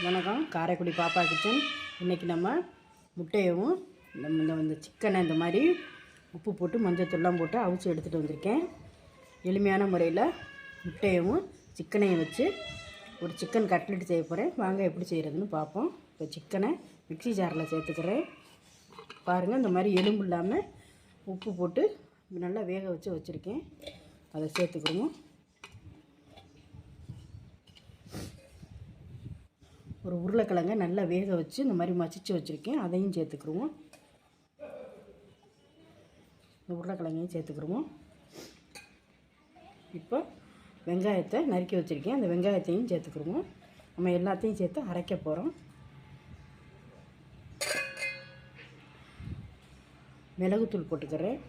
வணக்கம், காரைக்குடி பாப்பா கிச்சன். இன்றைக்கி நம்ம முட்டையவும் இந்த சிக்கனை இந்த மாதிரி உப்பு போட்டு மஞ்சத்தூள்லாம் போட்டு அவிச்சு எடுத்துகிட்டு வந்திருக்கேன். எளிமையான முறையில் முட்டையவும் சிக்கனையும் வச்சு ஒரு சிக்கன் கட்லெட் செய்ய போகிறேன். வாங்க எப்படி செய்கிறதுன்னு பார்ப்போம். இப்போ சிக்கனை மிக்ஸி ஜாரில் சேர்த்துக்கிறேன். பாருங்கள், இந்த மாதிரி எலும்பு இல்லாமல் உப்பு போட்டு நல்லா வேக வச்சு வச்சுருக்கேன். அதை சேர்த்துக்கிறோம். ஒரு உருளைக்கிழங்கை நல்லா வேக வச்சு இந்த மாதிரி மசிச்சு வச்சுருக்கேன். அதையும் சேர்த்துக்குருவோம். இந்த உருளைக்கிழங்கையும் சேர்த்துக்குருவோம். இப்போ வெங்காயத்தை நறுக்கி வச்சுருக்கேன். அந்த வெங்காயத்தையும் சேர்த்துக்குருவோம். நம்ம எல்லாத்தையும் சேர்த்து அரைக்க போகிறோம். மிளகுத்தூள் போட்டுக்கிறேன்.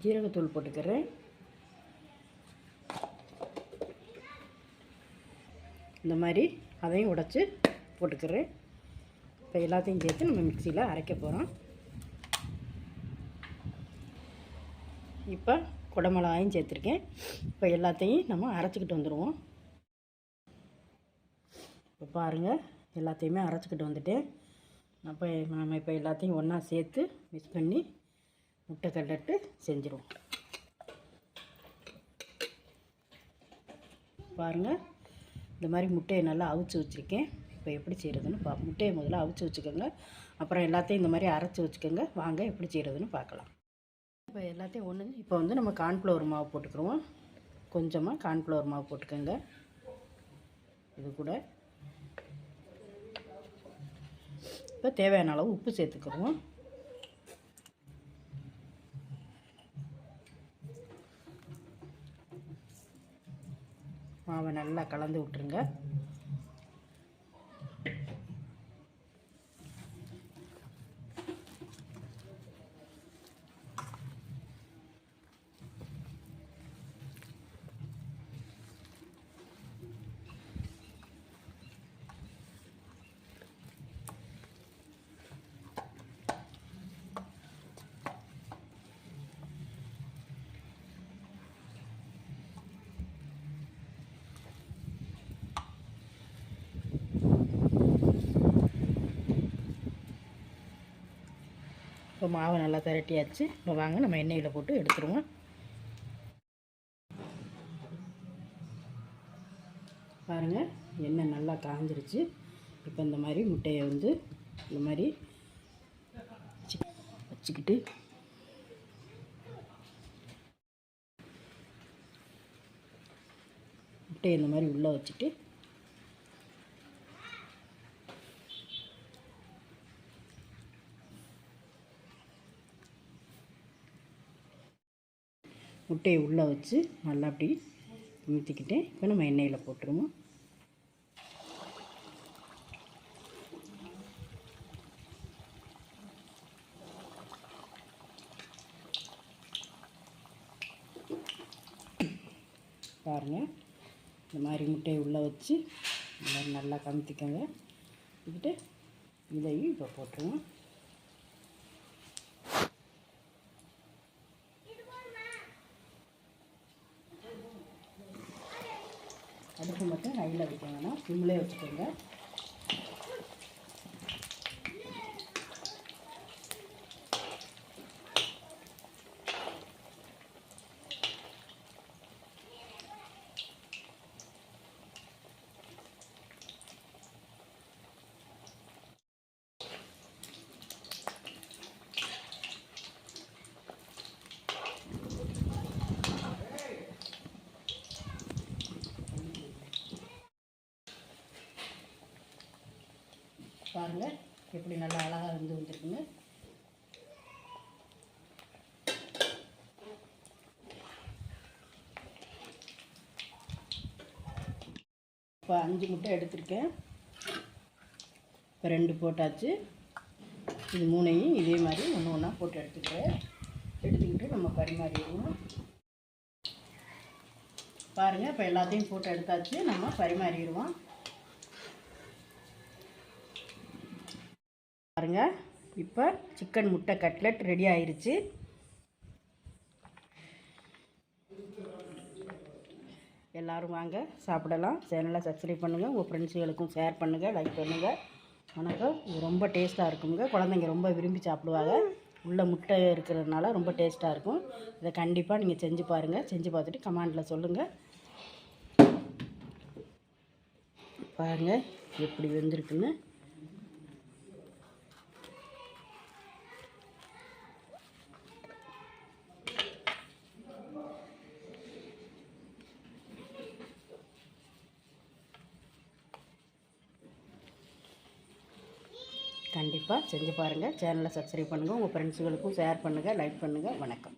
ஜீரகத்தூள் போட்டுக்கிறேன். இந்த மாதிரி அதையும் உடைச்சி போட்டுக்கிறேன். இப்போ எல்லாத்தையும் சேர்த்து நம்ம மிக்சியில் அரைக்க போகிறோம். இப்போ குடமிளகாயும் சேர்த்துருக்கேன். இப்போ எல்லாத்தையும் நம்ம அரைச்சிக்கிட்டு வந்துடுவோம். இப்போ பாருங்கள், எல்லாத்தையுமே அரைச்சிக்கிட்டு வந்துட்டேன். நம்ம இப்போ எல்லாத்தையும் ஒன்றா சேர்த்து மிக்ஸ் பண்ணி முட்டை கட்லெட்டு செஞ்சுருவோம். பாருங்கள், இந்த மாதிரி முட்டையை நல்லா அவிச்சு வச்சுருக்கேன். இப்போ எப்படி செய்கிறதுன்னு முட்டையை முதல்ல அவிச்சு வச்சுக்கோங்க. அப்புறம் எல்லாத்தையும் இந்த மாதிரி அரைச்சி வச்சுக்கோங்க. வாங்க எப்படி செய்கிறதுன்னு பார்க்கலாம். இப்போ எல்லாத்தையும் இப்போ நம்ம கார்ன்ஃப்ளவர் மாவு போட்டுக்கிறோம். கொஞ்சமாக கார்ன்ஃப்ளவர் மாவு போட்டுக்கோங்க. இது கூட இப்போ தேவையான அளவு உப்பு சேர்த்துக்கிறோம். மாவை நல்லா கலந்து விட்டுருங்க. இப்போ மாவை நல்லா திரட்டியாச்சு. இப்போ வாங்க நம்ம எண்ணெயில் போட்டு எடுத்துருவோம். பாருங்கள், எண்ணெய் நல்லா காஞ்சிருச்சு. இப்போ இந்த மாதிரி முட்டையை இந்த மாதிரி வச்சுக்கிட்டு முட்டையை இந்த மாதிரி உள்ளே வச்சுட்டு முட்டையை உள்ளே வச்சு நல்லா அப்படி ஊற்றிக்கிட்டேன். இப்போ நம்ம எண்ணெயில் போட்டுருவோம். பாருங்கள், இந்த மாதிரி முட்டையை உள்ளே வச்சு இந்த மாதிரி நல்லா கமுத்திக்கோங்க. வச்சுக்கிட்டு இதையும் இப்போ போட்டுருவோம். அடுப்பு மட்டும் ஹையில் வைக்க வேணாம், சிம்மிலே வச்சுக்கோங்க. பாருங்கள், எப்படி நல்லா அழகாக வந்துருக்குங்க. இப்போ 5 முட்டை எடுத்திருக்கேன். இப்போ 2 போட்டாச்சு. இது 3ஐயும் இதே மாதிரி ஒன்று ஒன்றா போட்டு எடுத்துக்கிட்டு நம்ம பரிமாறிடுவோம். பாருங்கள், இப்போ எல்லாத்தையும் போட்டு எடுத்தாச்சு. நம்ம பரிமாறிடுவோம். பாருங்கள், இப்போ சிக்கன் முட்டை கட்லெட் ரெடி ஆயிருச்சு. எல்லோரும் வாங்க சாப்பிடலாம். சேனலை சப்ஸ்கிரைப் பண்ணுங்கள், உங்கள் ஃப்ரெண்ட்ஸுகளுக்கும் ஷேர் பண்ணுங்கள், லைக் பண்ணுங்கள். வணக்கம். இது ரொம்ப டேஸ்ட்டாக இருக்குங்க. குழந்தைங்க ரொம்ப விரும்பி சாப்பிடுவாங்க. உள்ள முட்டை இருக்கிறதுனால ரொம்ப டேஸ்ட்டாக இருக்கும். இதை கண்டிப்பாக நீங்கள் செஞ்சு பாருங்கள். செஞ்சு பார்த்துட்டு கமெண்டில் சொல்லுங்கள். பாருங்கள் எப்படி வெந்திருக்குன்னு. கண்டிப்பாக செஞ்சு பாருங்கள். சேனலை சப்ஸ்கிரைப் பண்ணுங்கள், உங்கள் ஃப்ரெண்ட்ஸுகளுக்கும் ஷேர் பண்ணுங்கள், லைக் பண்ணுங்கள். வணக்கம்.